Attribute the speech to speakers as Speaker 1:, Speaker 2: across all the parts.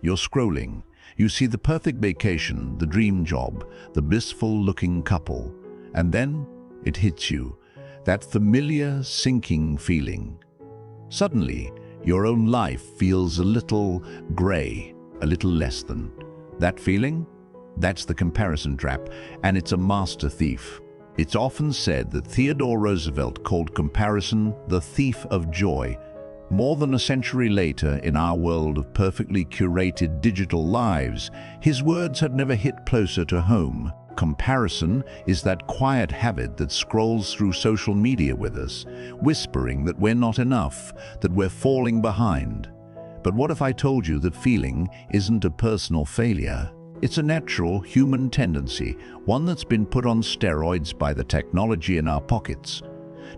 Speaker 1: You're scrolling. You see the perfect vacation, the dream job, the blissful-looking couple. And then it hits you, that familiar, sinking feeling. Suddenly, your own life feels a little gray, a little less than. That feeling? That's the comparison trap, and it's a master thief. It's often said that Theodore Roosevelt called comparison the thief of joy. More than a century later, in our world of perfectly curated digital lives, his words had never hit closer to home. Comparison is that quiet habit that scrolls through social media with us, whispering that we're not enough, that we're falling behind. But what if I told you that feeling isn't a personal failure? It's a natural human tendency, one that's been put on steroids by the technology in our pockets.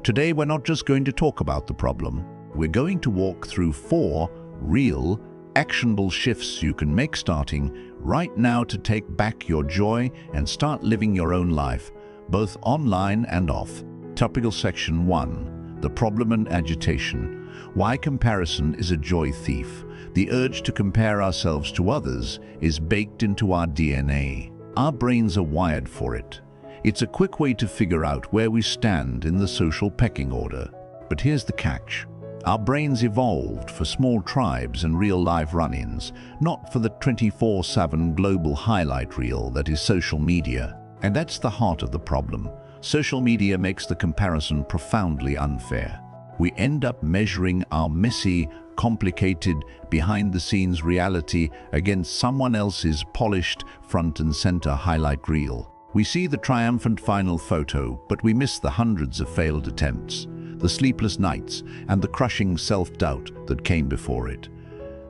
Speaker 1: Today, we're not just going to talk about the problem. We're going to walk through 4 real, actionable shifts you can make starting right now to take back your joy and start living your own life, both online and off. Topical Section 1. The Problem and Agitation. Why comparison is a joy thief. The urge to compare ourselves to others is baked into our DNA. Our brains are wired for it. It's a quick way to figure out where we stand in the social pecking order. But here's the catch. Our brains evolved for small tribes and real-life run-ins, not for the 24/7 global highlight reel that is social media. And that's the heart of the problem. Social media makes the comparison profoundly unfair. We end up measuring our messy, complicated, behind-the-scenes reality against someone else's polished, front-and-center highlight reel. We see the triumphant final photo, but we miss the hundreds of failed attempts, the sleepless nights, and the crushing self-doubt that came before it.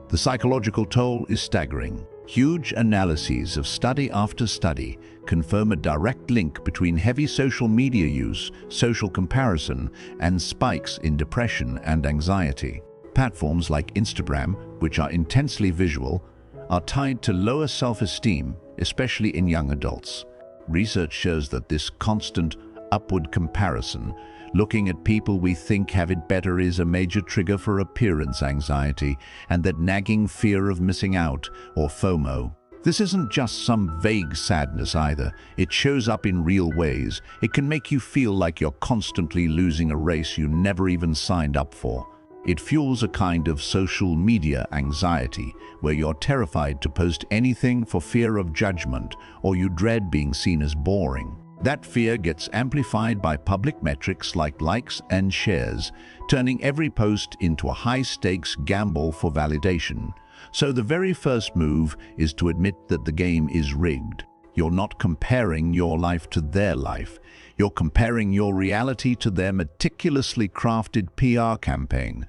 Speaker 1: The psychological toll is staggering. Huge analyses of study after study confirm a direct link between heavy social media use, social comparison, and spikes in depression and anxiety. Platforms like Instagram, which are intensely visual, are tied to lower self-esteem, especially in young adults. Research shows that this constant upward comparison, looking at people we think have it better, is a major trigger for appearance anxiety and that nagging fear of missing out, or FOMO. This isn't just some vague sadness either. It shows up in real ways. It can make you feel like you're constantly losing a race you never even signed up for. It fuels a kind of social media anxiety, where you're terrified to post anything for fear of judgment, or you dread being seen as boring. That fear gets amplified by public metrics like likes and shares, turning every post into a high-stakes gamble for validation. So the very first move is to admit that the game is rigged. You're not comparing your life to their life. You're comparing your reality to their meticulously crafted PR campaign.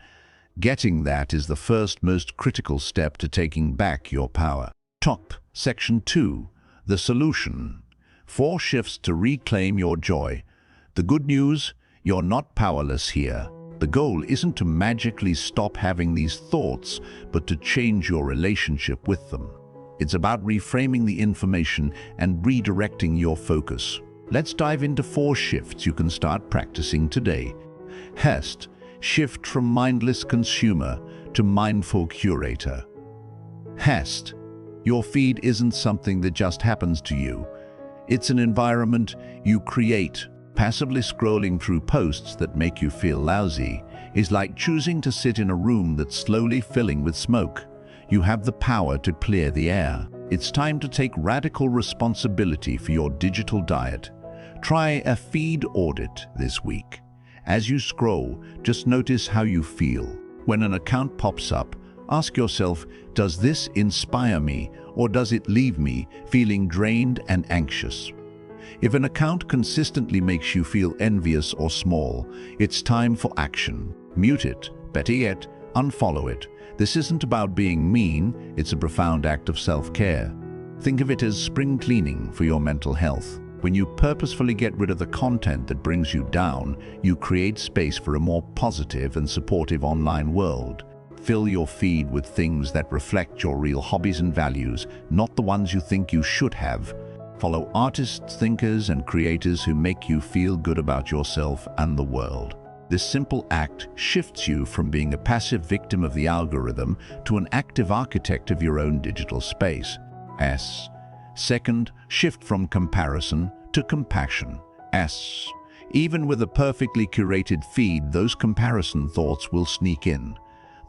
Speaker 1: Getting that is the first, most critical step to taking back your power. Section 2. The Solution. 4 shifts to reclaim your joy. The good news, you're not powerless here. The goal isn't to magically stop having these thoughts, but to change your relationship with them. It's about reframing the information and redirecting your focus. Let's dive into 4 shifts you can start practicing today. Shift from mindless consumer to mindful curator. Your feed isn't something that just happens to you. It's an environment you create. Passively scrolling through posts that make you feel lousy is like choosing to sit in a room that's slowly filling with smoke. You have the power to clear the air. It's time to take radical responsibility for your digital diet. Try a feed audit this week. As you scroll, just notice how you feel. When an account pops up, ask yourself, does this inspire me, or does it leave me feeling drained and anxious? If an account consistently makes you feel envious or small, it's time for action. Mute it. Better yet, unfollow it. This isn't about being mean, it's a profound act of self-care. Think of it as spring cleaning for your mental health. When you purposefully get rid of the content that brings you down, you create space for a more positive and supportive online world. Fill your feed with things that reflect your real hobbies and values, not the ones you think you should have. Follow artists, thinkers, and creators who make you feel good about yourself and the world. This simple act shifts you from being a passive victim of the algorithm to an active architect of your own digital space. S. Second, shift from comparison to compassion. S. Even with a perfectly curated feed, those comparison thoughts will sneak in.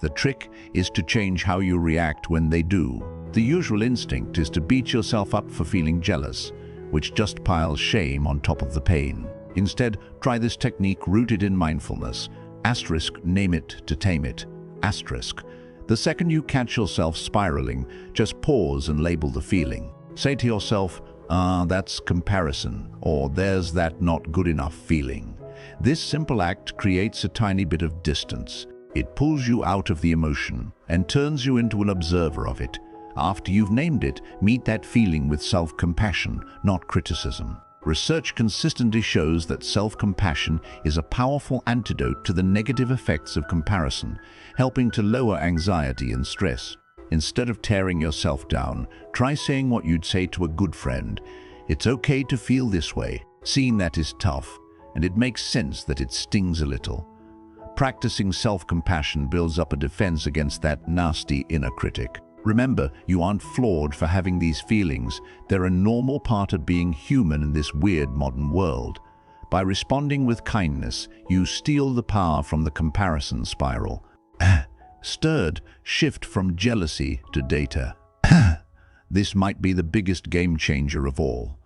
Speaker 1: The trick is to change how you react when they do. The usual instinct is to beat yourself up for feeling jealous, which just piles shame on top of the pain. Instead, try this technique rooted in mindfulness. Asterisk, name it to tame it. Asterisk. The second you catch yourself spiraling, just pause and label the feeling. Say to yourself, that's comparison, or there's that not good enough feeling. This simple act creates a tiny bit of distance. It pulls you out of the emotion and turns you into an observer of it. After you've named it, meet that feeling with self-compassion, not criticism. Research consistently shows that self-compassion is a powerful antidote to the negative effects of comparison, helping to lower anxiety and stress. Instead of tearing yourself down, try saying what you'd say to a good friend. It's okay to feel this way. Seeing that is tough, and it makes sense that it stings a little. Practicing self-compassion builds up a defense against that nasty inner critic. Remember, you aren't flawed for having these feelings. They're a normal part of being human in this weird modern world. By responding with kindness, you steal the power from the comparison spiral. Stirred, shift from jealousy to data. This might be the biggest game changer of all.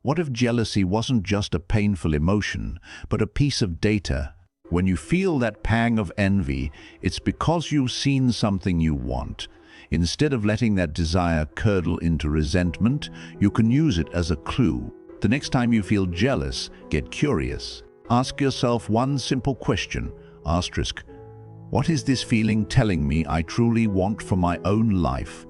Speaker 1: What if jealousy wasn't just a painful emotion, but a piece of data? When you feel that pang of envy, it's because you've seen something you want. Instead of letting that desire curdle into resentment, you can use it as a clue. The next time you feel jealous, get curious. Ask yourself one simple question. Asterisk. What is this feeling telling me I truly want for my own life?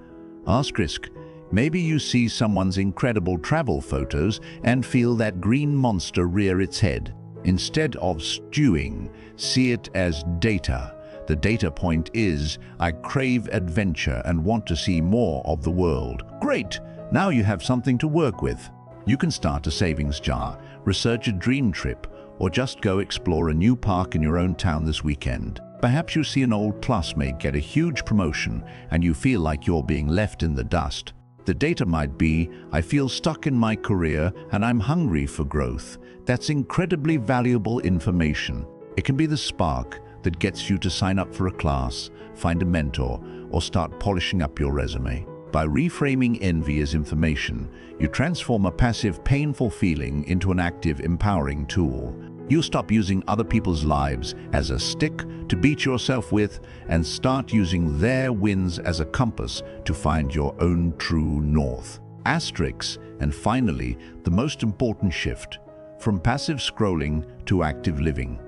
Speaker 1: Asterisk. Maybe you see someone's incredible travel photos and feel that green monster rear its head. Instead of stewing, see it as data. The data point is, I crave adventure and want to see more of the world. Great! Now you have something to work with. You can start a savings jar, research a dream trip, or just go explore a new park in your own town this weekend. Perhaps you see an old classmate get a huge promotion and you feel like you're being left in the dust. The data might be, I feel stuck in my career and I'm hungry for growth. That's incredibly valuable information. It can be the spark that gets you to sign up for a class, find a mentor, or start polishing up your resume. By reframing envy as information, you transform a passive, painful feeling into an active, empowering tool. You stop using other people's lives as a stick to beat yourself with and start using their wins as a compass to find your own true north. Asterisks, and finally, the most important shift, from passive scrolling to active living.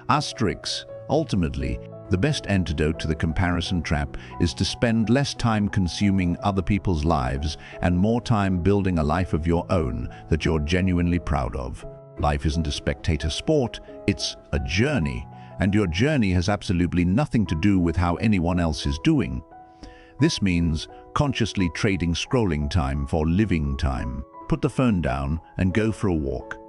Speaker 1: Asterisks. Ultimately, the best antidote to the comparison trap is to spend less time consuming other people's lives and more time building a life of your own that you're genuinely proud of. Life isn't a spectator sport, it's a journey, and your journey has absolutely nothing to do with how anyone else is doing. This means consciously trading scrolling time for living time. Put the phone down and go for a walk.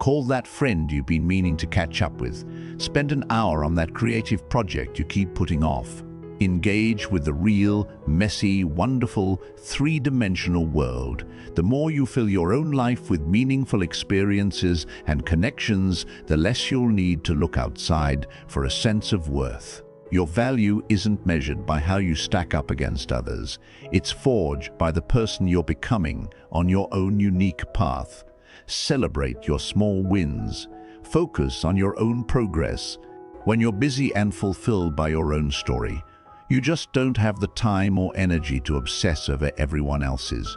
Speaker 1: Call that friend you've been meaning to catch up with. Spend an hour on that creative project you keep putting off. Engage with the real, messy, wonderful, three-dimensional world. The more you fill your own life with meaningful experiences and connections, the less you'll need to look outside for a sense of worth. Your value isn't measured by how you stack up against others. It's forged by the person you're becoming on your own unique path. Celebrate your small wins. Focus on your own progress. When you're busy and fulfilled by your own story, you just don't have the time or energy to obsess over everyone else's.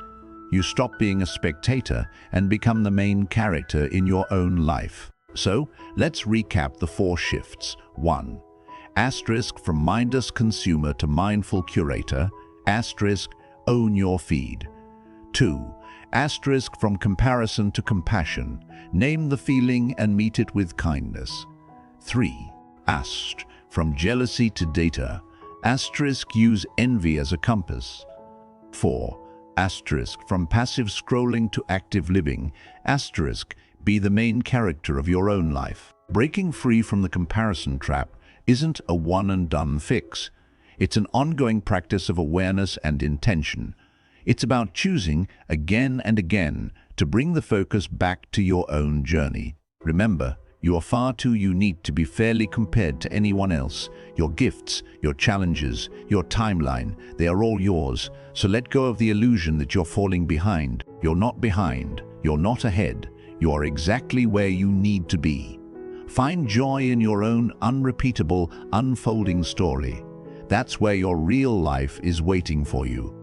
Speaker 1: You stop being a spectator and become the main character in your own life. So, let's recap the 4 shifts. 1. Asterisk, from mindless consumer to mindful curator. Asterisk, own your feed. 2. Asterisk, from comparison to compassion. Name the feeling and meet it with kindness. 3. Asterisk, from jealousy to data. Asterisk, use envy as a compass. 4. Asterisk, from passive scrolling to active living. Asterisk, be the main character of your own life. Breaking free from the comparison trap isn't a one-and-done fix. It's an ongoing practice of awareness and intention. It's about choosing again and again to bring the focus back to your own journey. Remember, you are far too unique to be fairly compared to anyone else. Your gifts, your challenges, your timeline, they are all yours. So let go of the illusion that you're falling behind. You're not behind. You're not ahead. You are exactly where you need to be. Find joy in your own unrepeatable, unfolding story. That's where your real life is waiting for you.